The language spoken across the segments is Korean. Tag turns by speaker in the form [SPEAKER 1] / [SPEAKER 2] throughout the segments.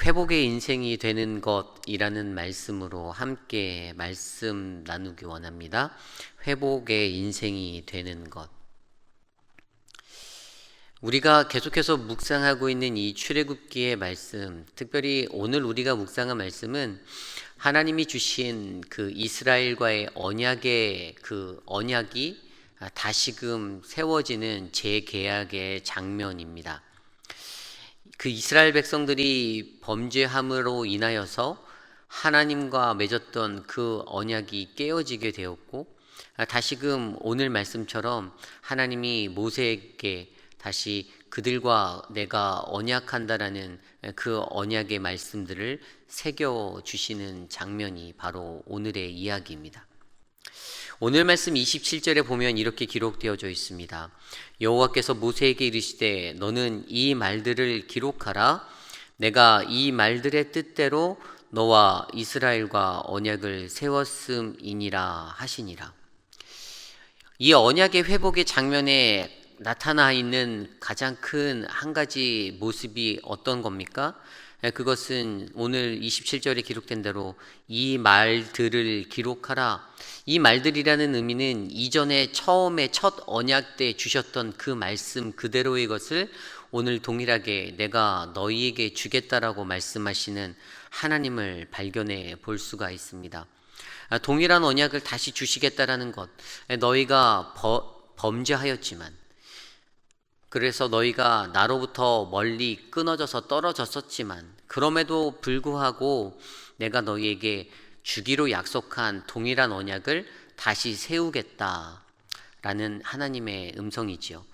[SPEAKER 1] 회복의 인생이 되는 것이라는 말씀으로 함께 말씀 나누기 원합니다. 회복의 인생이 되는 것. 우리가 계속해서 묵상하고 있는 이 출애굽기의 말씀, 특별히 오늘 우리가 묵상한 말씀은 하나님이 주신 그 이스라엘과의 언약의 그 언약이 다시금 세워지는 재계약의 장면입니다. 그 이스라엘 백성들이 범죄함으로 인하여서 하나님과 맺었던 그 언약이 깨어지게 되었고, 다시금 오늘 말씀처럼 하나님이 모세에게 다시 그들과 내가 언약한다라는 그 언약의 말씀들을 새겨 주시는 장면이 바로 오늘의 이야기입니다. 오늘 말씀 27절에 보면 이렇게 기록되어져 있습니다. 여호와께서 모세에게 이르시되 너는 이 말들을 기록하라. 내가 이 말들의 뜻대로 너와 이스라엘과 언약을 세웠음이니라 하시니라. 이 언약의 회복의 장면에 나타나 있는 가장 큰 한 가지 모습이 어떤 겁니까? 그것은 오늘 27절에 기록된 대로 이 말들을 기록하라. 이 말들이라는 의미는 이전에 처음에 첫 언약 때 주셨던 그 말씀 그대로의 것을 오늘 동일하게 내가 너희에게 주겠다라고 말씀하시는 하나님을 발견해 볼 수가 있습니다. 동일한 언약을 다시 주시겠다라는 것, 너희가 범죄하였지만, 그래서 너희가 나로부터 멀리 끊어져서 떨어졌었지만 그럼에도 불구하고 내가 너희에게 주기로 약속한 동일한 언약을 다시 세우겠다라는 하나님의 음성이지요.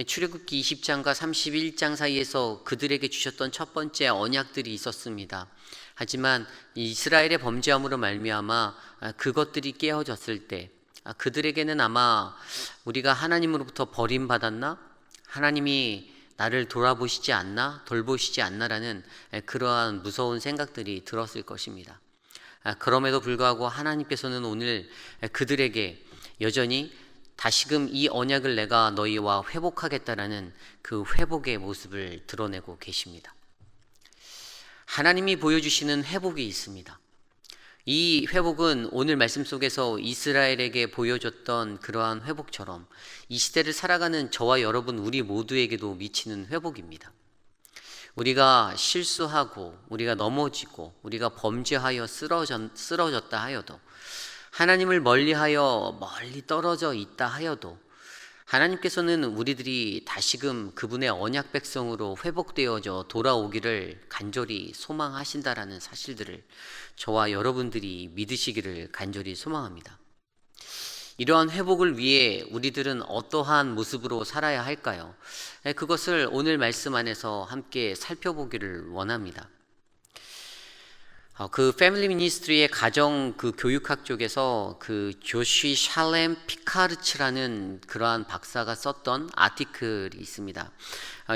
[SPEAKER 1] 출애굽기 20장과 31장 사이에서 그들에게 주셨던 첫 번째 언약들이 있었습니다. 하지만 이스라엘의 범죄함으로 말미암아 그것들이 깨어졌을 때 그들에게는 아마 우리가 하나님으로부터 버림받았나? 하나님이 나를 돌아보시지 않나? 돌보시지 않나라는 그러한 무서운 생각들이 들었을 것입니다. 그럼에도 불구하고 하나님께서는 오늘 그들에게 여전히 다시금 이 언약을 내가 너희와 회복하겠다라는 그 회복의 모습을 드러내고 계십니다. 하나님이 보여주시는 회복이 있습니다. 이 회복은 오늘 말씀 속에서 이스라엘에게 보여줬던 그러한 회복처럼 이 시대를 살아가는 저와 여러분 우리 모두에게도 미치는 회복입니다. 우리가 실수하고 우리가 넘어지고 우리가 범죄하여 쓰러졌다 하여도, 하나님을 멀리하여 멀리 떨어져 있다 하여도 하나님께서는 우리들이 다시금 그분의 언약 백성으로 회복되어져 돌아오기를 간절히 소망하신다라는 사실들을 저와 여러분들이 믿으시기를 간절히 소망합니다. 이러한 회복을 위해 우리들은 어떠한 모습으로 살아야 할까요? 그것을 오늘 말씀 안에서 함께 살펴보기를 원합니다. 그 패밀리 미니스트리의 가정 그 교육학 쪽에서 그 조시 샬렘 피카르츠라는 그러한 박사가 썼던 아티클이 있습니다.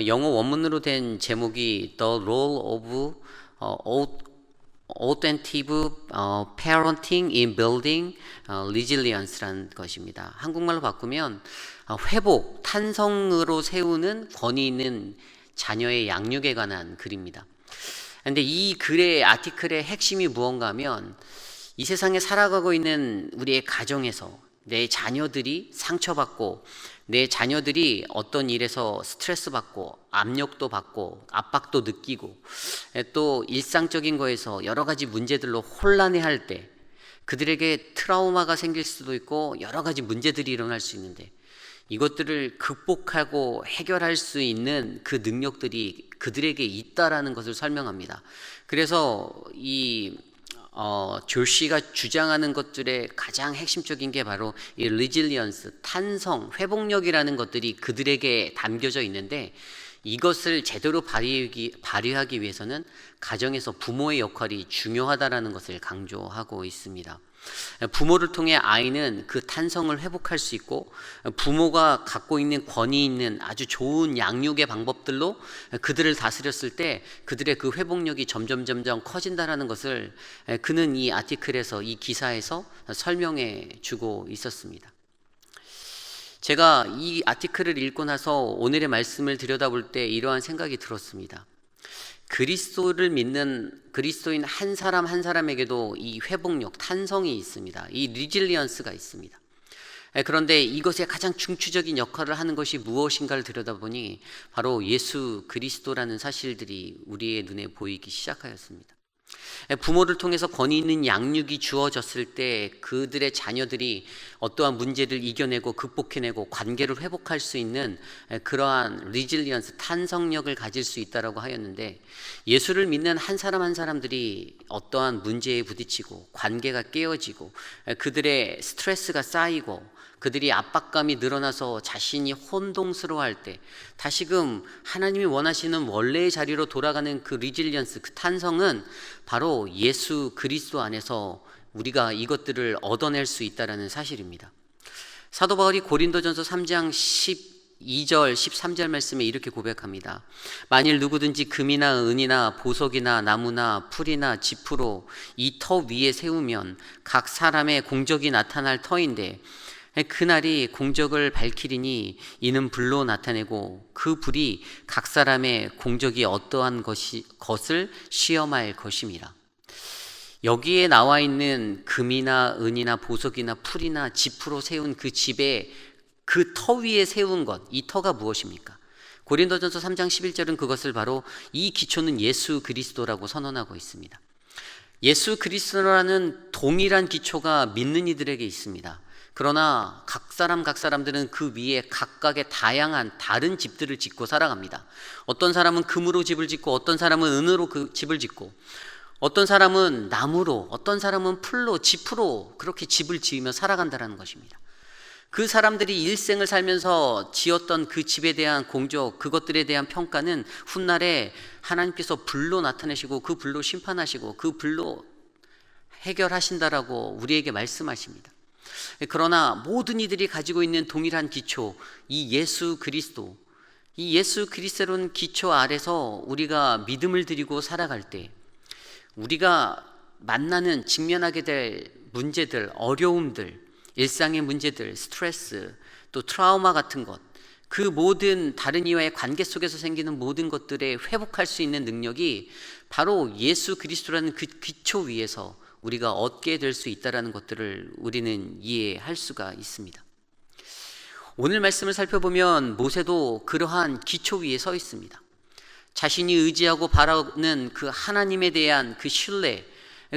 [SPEAKER 1] 영어 원문으로 된 제목이 The Role of Authentic Parenting in Building Resilience라는 것입니다. 한국말로 바꾸면 회복, 탄성으로 세우는 권위 있는 자녀의 양육에 관한 글입니다. 근데 이 글의 아티클의 핵심이 무언가 하면 이 세상에 살아가고 있는 우리의 가정에서 내 자녀들이 상처받고 내 자녀들이 어떤 일에서 스트레스 받고 압력도 받고 압박도 느끼고 또 일상적인 거에서 여러 가지 문제들로 혼란해할 때 그들에게 트라우마가 생길 수도 있고 여러 가지 문제들이 일어날 수 있는데 이것들을 극복하고 해결할 수 있는 그 능력들이 그들에게 있다라는 것을 설명합니다. 그래서 이 조시가 주장하는 것들의 가장 핵심적인 게 바로 이 리질리언스, 탄성, 회복력이라는 것들이 그들에게 담겨져 있는데 이것을 제대로 발휘하기 위해서는 가정에서 부모의 역할이 중요하다라는 것을 강조하고 있습니다. 부모를 통해 아이는 그 탄성을 회복할 수 있고 부모가 갖고 있는 권위 있는 아주 좋은 양육의 방법들로 그들을 다스렸을 때 그들의 그 회복력이 점점 커진다라는 것을 그는 이 아티클에서 이 기사에서 설명해 주고 있었습니다. 제가 이 아티클을 읽고 나서 오늘의 말씀을 들여다볼 때 이러한 생각이 들었습니다. 그리스도를 믿는 그리스도인 한 사람 한 사람에게도 이 회복력, 탄성이 있습니다. 이 리질리언스가 있습니다. 그런데 이것의 가장 중추적인 역할을 하는 것이 무엇인가를 들여다보니 바로 예수 그리스도라는 사실들이 우리의 눈에 보이기 시작하였습니다. 부모를 통해서 권위 있는 양육이 주어졌을 때 그들의 자녀들이 어떠한 문제를 이겨내고 극복해내고 관계를 회복할 수 있는 그러한 리질리언스, 탄성력을 가질 수 있다라고 하였는데, 예수를 믿는 한 사람 한 사람들이 어떠한 문제에 부딪히고 관계가 깨어지고 그들의 스트레스가 쌓이고 그들이 압박감이 늘어나서 자신이 혼동스러워할 때 다시금 하나님이 원하시는 원래의 자리로 돌아가는 그 리질리언스, 그 탄성은 바로 예수 그리스도 안에서 우리가 이것들을 얻어낼 수 있다는 사실입니다. 사도 바울이 고린도전서 3장 12절 13절 말씀에 이렇게 고백합니다. 만일 누구든지 금이나 은이나 보석이나 나무나 풀이나 지푸로 이 터 위에 세우면 각 사람의 공적이 나타날 터인데 그날이 공적을 밝히리니 이는 불로 나타내고 그 불이 각 사람의 공적이 어떠한 것을 시험할 것임이라. 여기에 나와 있는 금이나 은이나 보석이나 풀이나 지푸로 세운 그 집에 그 터 위에 세운 것, 이 터가 무엇입니까? 고린도전서 3장 11절은 그것을 바로 이 기초는 예수 그리스도라고 선언하고 있습니다. 예수 그리스도라는 동일한 기초가 믿는 이들에게 있습니다. 그러나 각 사람들은 그 위에 각각의 다양한 다른 집들을 짓고 살아갑니다. 어떤 사람은 금으로 집을 짓고, 어떤 사람은 은으로 그 집을 짓고, 어떤 사람은 나무로, 어떤 사람은 풀로, 지푸로 그렇게 집을 지으며 살아간다는 것입니다. 그 사람들이 일생을 살면서 지었던 그 집에 대한 공적, 그것들에 대한 평가는 훗날에 하나님께서 불로 나타내시고 그 불로 심판하시고 그 불로 해결하신다라고 우리에게 말씀하십니다. 그러나 모든 이들이 가지고 있는 동일한 기초, 이 예수 그리스도, 이 예수 그리스도라는 기초 아래서 우리가 믿음을 드리고 살아갈 때 우리가 만나는, 직면하게 될 문제들, 어려움들, 일상의 문제들, 스트레스, 또 트라우마 같은 것, 그 모든 다른 이와의 관계 속에서 생기는 모든 것들에 회복할 수 있는 능력이 바로 예수 그리스도라는 그 기초 위에서 우리가 얻게 될 수 있다는 것들을 우리는 이해할 수가 있습니다. 오늘 말씀을 살펴보면 모세도 그러한 기초 위에 서 있습니다. 자신이 의지하고 바라는 그 하나님에 대한 그 신뢰,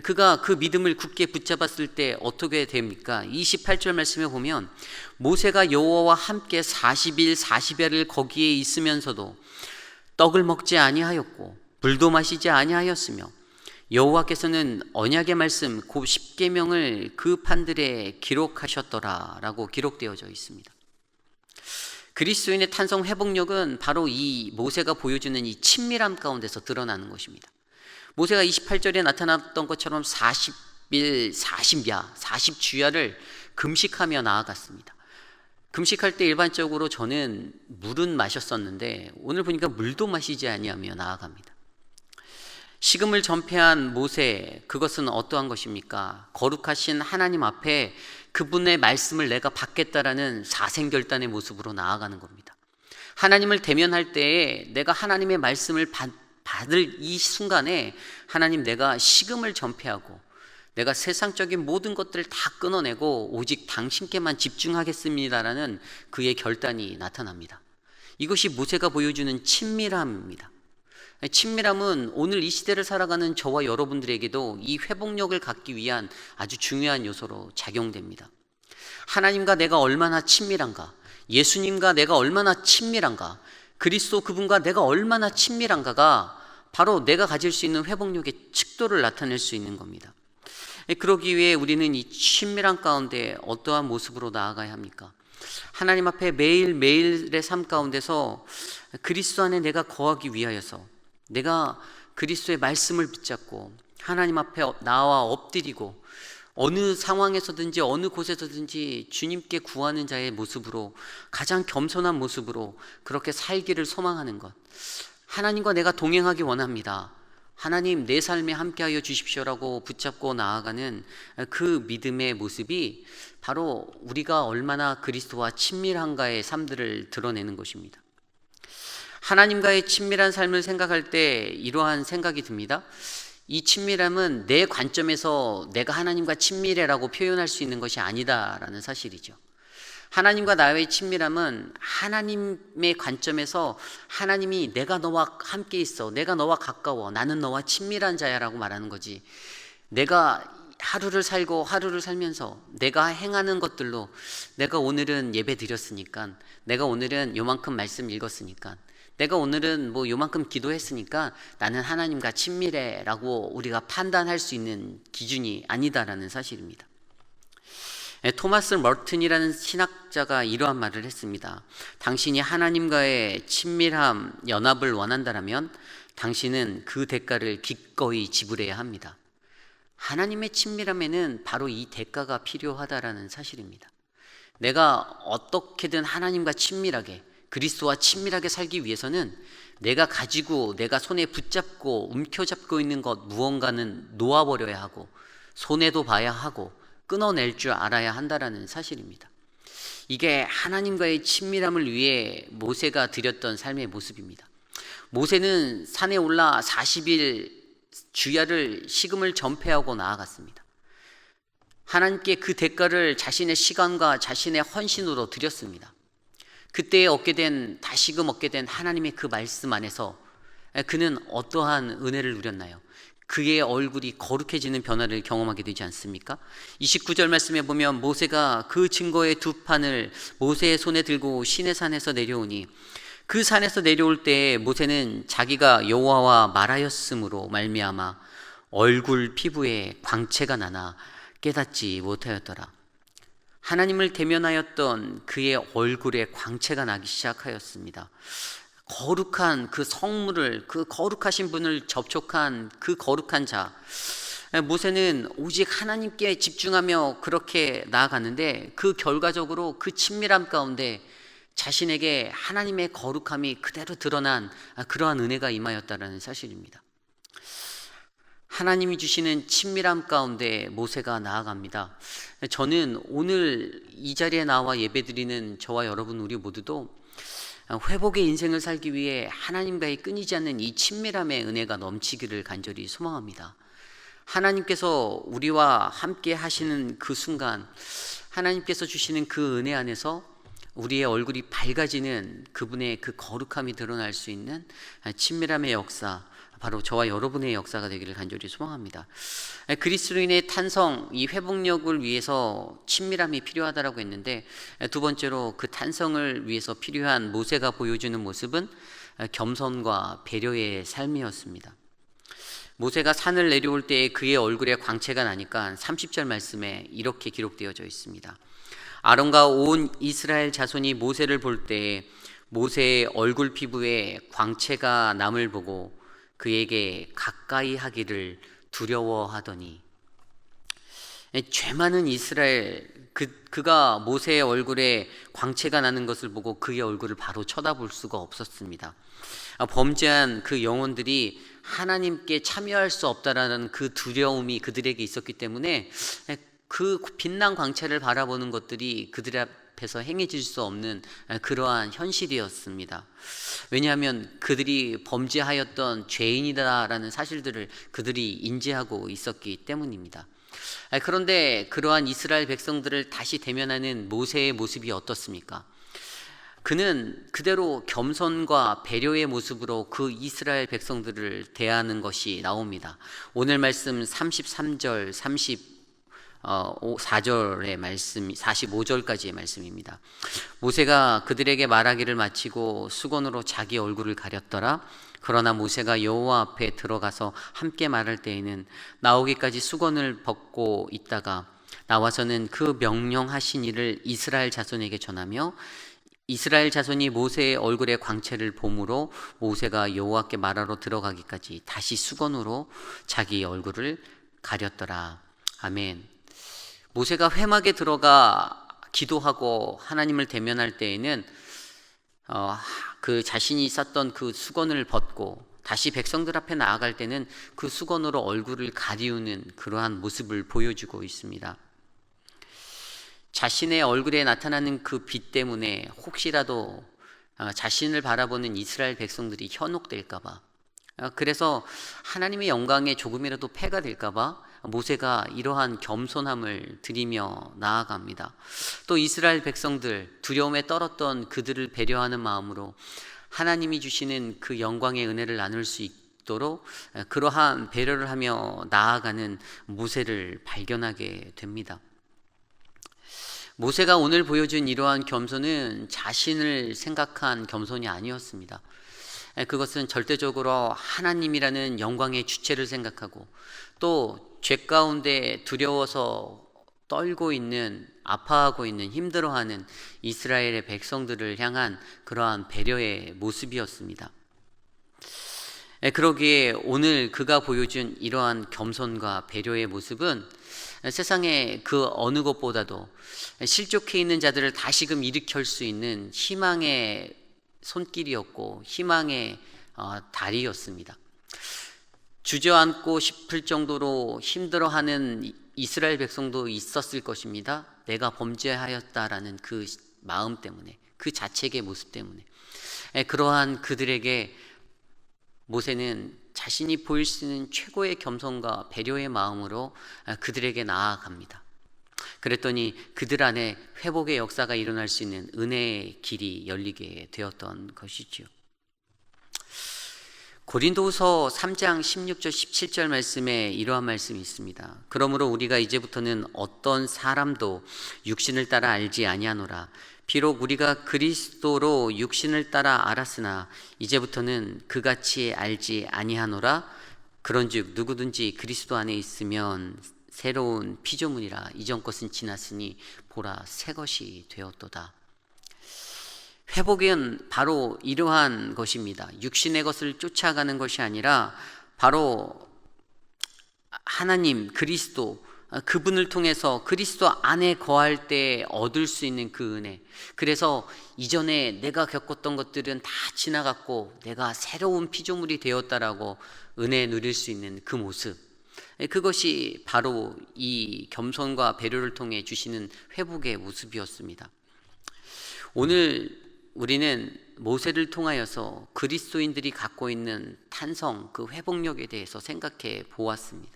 [SPEAKER 1] 그가 그 믿음을 굳게 붙잡았을 때 어떻게 됩니까? 28절 말씀에 보면 모세가 여호와와 함께 40일 40야를 거기에 있으면서도 떡을 먹지 아니하였고 물도 마시지 아니하였으며 여호와께서는 언약의 말씀 곧 십계명을 그 판들에 기록하셨더라라고 기록되어져 있습니다. 그리스도인의 탄성 회복력은 바로 이 모세가 보여주는 이 친밀함 가운데서 드러나는 것입니다. 모세가 28절에 나타났던 것처럼 40일 40야 40주야를 금식하며 나아갔습니다. 금식할 때 일반적으로 저는 물은 마셨었는데 오늘 보니까 물도 마시지 아니하며 나아갑니다. 식음을 전폐한 모세, 그것은 어떠한 것입니까? 거룩하신 하나님 앞에 그분의 말씀을 내가 받겠다라는 사생결단의 모습으로 나아가는 겁니다. 하나님을 대면할 때에 내가 하나님의 말씀을 받을 이 순간에 하나님, 내가 식음을 전폐하고 내가 세상적인 모든 것들을 다 끊어내고 오직 당신께만 집중하겠습니다라는 그의 결단이 나타납니다. 이것이 모세가 보여주는 친밀함입니다. 친밀함은 오늘 이 시대를 살아가는 저와 여러분들에게도 이 회복력을 갖기 위한 아주 중요한 요소로 작용됩니다. 하나님과 내가 얼마나 친밀한가, 예수님과 내가 얼마나 친밀한가, 그리스도 그분과 내가 얼마나 친밀한가가 바로 내가 가질 수 있는 회복력의 척도를 나타낼 수 있는 겁니다. 그러기 위해 우리는 이 친밀한 가운데 어떠한 모습으로 나아가야 합니까? 하나님 앞에 매일매일의 삶 가운데서 그리스도 안에 내가 거하기 위하여서 내가 그리스도의 말씀을 붙잡고 하나님 앞에 나와 엎드리고 어느 상황에서든지 어느 곳에서든지 주님께 구하는 자의 모습으로, 가장 겸손한 모습으로 그렇게 살기를 소망하는 것, 하나님과 내가 동행하기 원합니다, 하나님 내 삶에 함께하여 주십시오라고 붙잡고 나아가는 그 믿음의 모습이 바로 우리가 얼마나 그리스도와 친밀한가의 삶들을 드러내는 것입니다. 하나님과의 친밀한 삶을 생각할 때 이러한 생각이 듭니다. 이 친밀함은 내 관점에서 내가 하나님과 친밀해라고 표현할 수 있는 것이 아니다라는 사실이죠. 하나님과 나의 친밀함은 하나님의 관점에서 하나님이 내가 너와 함께 있어, 내가 너와 가까워, 나는 너와 친밀한 자야라고 말하는 거지, 내가 하루를 살고 하루를 살면서 내가 행하는 것들로 내가 오늘은 예배 드렸으니까, 내가 오늘은 요만큼 말씀 읽었으니까, 내가 오늘은 뭐 요만큼 기도했으니까 나는 하나님과 친밀해 라고 우리가 판단할 수 있는 기준이 아니다라는 사실입니다. 토마스 머튼이라는 신학자가 이러한 말을 했습니다. 당신이 하나님과의 친밀함, 연합을 원한다면 당신은 그 대가를 기꺼이 지불해야 합니다. 하나님의 친밀함에는 바로 이 대가가 필요하다라는 사실입니다. 내가 어떻게든 하나님과 친밀하게, 그리스도와 친밀하게 살기 위해서는 내가 가지고 내가 손에 붙잡고 움켜잡고 있는 것 무언가는 놓아버려야 하고, 손해도 봐야 하고 끊어낼 줄 알아야 한다라는 사실입니다. 이게 하나님과의 친밀함을 위해 모세가 드렸던 삶의 모습입니다. 모세는 산에 올라 40일 주야를 식음을 전폐하고 나아갔습니다. 하나님께 그 대가를 자신의 시간과 자신의 헌신으로 드렸습니다. 그때 다시금 얻게 된 하나님의 그 말씀 안에서 그는 어떠한 은혜를 누렸나요? 그의 얼굴이 거룩해지는 변화를 경험하게 되지 않습니까? 29절 말씀에 보면 모세가 그 증거의 두 판을 모세의 손에 들고 시내산에서 내려오니, 그 산에서 내려올 때 모세는 자기가 여호와와 말하였으므로 말미암아 얼굴 피부에 광채가 나나 깨닫지 못하였더라. 하나님을 대면하였던 그의 얼굴에 광채가 나기 시작하였습니다. 거룩한 그 성물을, 그 거룩하신 분을 접촉한 그 거룩한 자, 모세는 오직 하나님께 집중하며 그렇게 나아갔는데, 그 결과적으로 그 친밀함 가운데 자신에게 하나님의 거룩함이 그대로 드러난 그러한 은혜가 임하였다는 사실입니다. 하나님이 주시는 친밀함 가운데 모세가 나아갑니다. 저는 오늘 이 자리에 나와 예배드리는 저와 여러분 우리 모두도 회복의 인생을 살기 위해 하나님과의 끊이지 않는 이 친밀함의 은혜가 넘치기를 간절히 소망합니다. 하나님께서 우리와 함께 하시는 그 순간, 하나님께서 주시는 그 은혜 안에서 우리의 얼굴이 밝아지는 그분의 그 거룩함이 드러날 수 있는 친밀함의 역사, 바로 저와 여러분의 역사가 되기를 간절히 소망합니다. 그리스도인의 탄성, 이 회복력을 위해서 친밀함이 필요하다고 했는데, 두 번째로 그 탄성을 위해서 필요한 모세가 보여주는 모습은 겸손과 배려의 삶이었습니다. 모세가 산을 내려올 때 그의 얼굴에 광채가 나니까 30절 말씀에 이렇게 기록되어져 있습니다. 아론과 온 이스라엘 자손이 모세를 볼 때 모세의 얼굴 피부에 광채가 남을 보고 그에게 가까이 하기를 두려워하더니, 죄 많은 이스라엘, 그가 모세의 얼굴에 광채가 나는 것을 보고 그의 얼굴을 바로 쳐다볼 수가 없었습니다. 범죄한 그 영혼들이 하나님께 참여할 수 없다라는 그 두려움이 그들에게 있었기 때문에 그 빛난 광채를 바라보는 것들이 그들 앞에서 행해질 수 없는 그러한 현실이었습니다. 왜냐하면 그들이 범죄하였던 죄인이다라는 사실들을 그들이 인지하고 있었기 때문입니다. 그런데 그러한 이스라엘 백성들을 다시 대면하는 모세의 모습이 어떻습니까? 그는 그대로 겸손과 배려의 모습으로 그 이스라엘 백성들을 대하는 것이 나옵니다. 오늘 말씀 33절, 34절의 말씀, 45절까지의 말씀입니다. 모세가 그들에게 말하기를 마치고 수건으로 자기 얼굴을 가렸더라. 그러나 모세가 여호와 앞에 들어가서 함께 말할 때에는 나오기까지 수건을 벗고 있다가 나와서는 그 명령하신 일을 이스라엘 자손에게 전하며, 이스라엘 자손이 모세의 얼굴에 광채를 보므로 모세가 여호와께 말하러 들어가기까지 다시 수건으로 자기 얼굴을 가렸더라. 아멘. 모세가 회막에 들어가 기도하고 하나님을 대면할 때에는 그 자신이 썼던 그 수건을 벗고 다시 백성들 앞에 나아갈 때는 그 수건으로 얼굴을 가리우는 그러한 모습을 보여주고 있습니다. 자신의 얼굴에 나타나는 그 빛 때문에 혹시라도 자신을 바라보는 이스라엘 백성들이 현혹될까봐, 그래서 하나님의 영광에 조금이라도 폐가 될까봐 모세가 이러한 겸손함을 드리며 나아갑니다. 또 이스라엘 백성들, 두려움에 떨었던 그들을 배려하는 마음으로 하나님이 주시는 그 영광의 은혜를 나눌 수 있도록 그러한 배려를 하며 나아가는 모세를 발견하게 됩니다. 모세가 오늘 보여준 이러한 겸손은 자신을 생각한 겸손이 아니었습니다. 그것은 절대적으로 하나님이라는 영광의 주체를 생각하고, 또 죄 가운데 두려워서 떨고 있는, 아파하고 있는, 힘들어하는 이스라엘의 백성들을 향한 그러한 배려의 모습이었습니다. 그러기에 오늘 그가 보여준 이러한 겸손과 배려의 모습은 세상의 그 어느 것보다도 실족해 있는 자들을 다시금 일으킬 수 있는 희망의 손길이었고 희망의 다리였습니다. 주저앉고 싶을 정도로 힘들어하는 이스라엘 백성도 있었을 것입니다. 내가 범죄하였다라는 그 마음 때문에, 그 자책의 모습 때문에. 그러한 그들에게 모세는 자신이 보일 수 있는 최고의 겸손과 배려의 마음으로 그들에게 나아갑니다. 그랬더니 그들 안에 회복의 역사가 일어날 수 있는 은혜의 길이 열리게 되었던 것이지요. 고린도후서 3장 16절 17절 말씀에 이러한 말씀이 있습니다. 그러므로 우리가 이제부터는 어떤 사람도 육신을 따라 알지 아니하노라. 비록 우리가 그리스도로 육신을 따라 알았으나 이제부터는 그같이 알지 아니하노라. 그런즉 누구든지 그리스도 안에 있으면 새로운 피조물이라. 이전 것은 지났으니 보라 새 것이 되었도다. 회복은 바로 이러한 것입니다. 육신의 것을 쫓아가는 것이 아니라 바로 하나님, 그리스도, 그분을 통해서 그리스도 안에 거할 때 얻을 수 있는 그 은혜. 그래서 이전에 내가 겪었던 것들은 다 지나갔고 내가 새로운 피조물이 되었다라고 은혜 누릴 수 있는 그 모습. 그것이 바로 이 겸손과 배려를 통해 주시는 회복의 모습이었습니다. 오늘 우리는 모세를 통하여서 그리스도인들이 갖고 있는 탄성, 그 회복력에 대해서 생각해 보았습니다.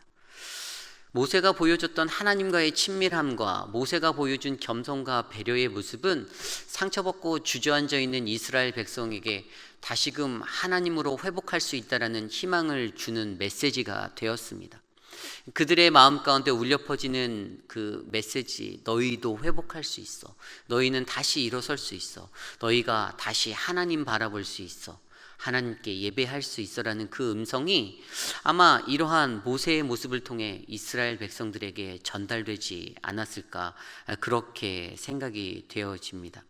[SPEAKER 1] 모세가 보여줬던 하나님과의 친밀함과 모세가 보여준 겸손과 배려의 모습은 상처받고 주저앉아 있는 이스라엘 백성에게 다시금 하나님으로 회복할 수 있다라는 희망을 주는 메시지가 되었습니다. 그들의 마음 가운데 울려 퍼지는 그 메시지, 너희도 회복할 수 있어. 너희는 다시 일어설 수 있어. 너희가 다시 하나님 바라볼 수 있어. 하나님께 예배할 수 있어라는 그 음성이 아마 이러한 모세의 모습을 통해 이스라엘 백성들에게 전달되지 않았을까, 그렇게 생각이 되어집니다.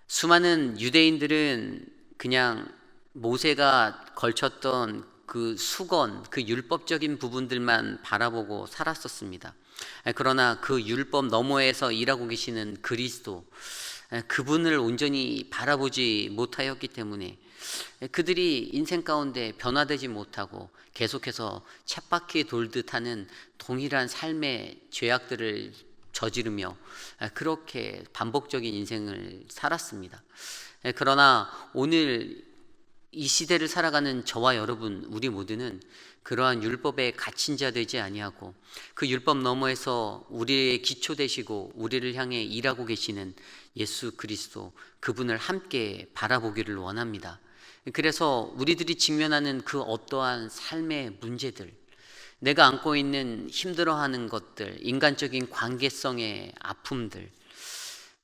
[SPEAKER 1] 수많은 유대인들은 그냥 모세가 걸쳤던 그 수건, 그 율법적인 부분들만 바라보고 살았었습니다. 그러나 그 율법 너머에서 일하고 계시는 그리스도, 그분을 온전히 바라보지 못하였기 때문에 그들이 인생 가운데 변화되지 못하고 계속해서 쳇바퀴 돌듯 하는 동일한 삶의 죄악들을 저지르며 그렇게 반복적인 인생을 살았습니다. 그러나 오늘 이 시대를 살아가는 저와 여러분, 우리 모두는 그러한 율법에 갇힌 자 되지 아니하고 그 율법 너머에서 우리의 기초 되시고 우리를 향해 일하고 계시는 예수 그리스도, 그분을 함께 바라보기를 원합니다. 그래서 우리들이 직면하는 그 어떠한 삶의 문제들, 내가 안고 있는 힘들어하는 것들, 인간적인 관계성의 아픔들,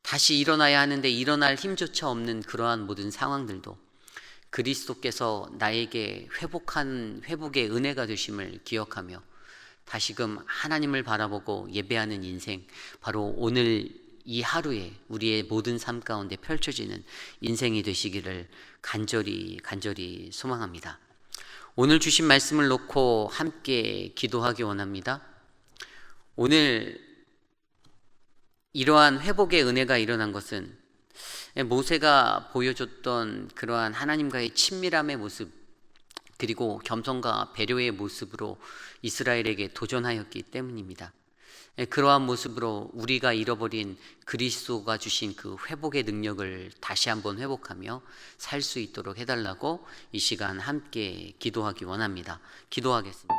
[SPEAKER 1] 다시 일어나야 하는데 일어날 힘조차 없는 그러한 모든 상황들도 그리스도께서 나에게 회복의 은혜가 되심을 기억하며 다시금 하나님을 바라보고 예배하는 인생, 바로 오늘 이 하루에 우리의 모든 삶 가운데 펼쳐지는 인생이 되시기를 간절히 소망합니다. 오늘 주신 말씀을 놓고 함께 기도하기 원합니다. 오늘 이러한 회복의 은혜가 일어난 것은 모세가 보여줬던 그러한 하나님과의 친밀함의 모습, 그리고 겸손과 배려의 모습으로 이스라엘에게 도전하였기 때문입니다. 그러한 모습으로 우리가 잃어버린 그리스도가 주신 그 회복의 능력을 다시 한번 회복하며 살 수 있도록 해달라고 이 시간 함께 기도하기 원합니다. 기도하겠습니다.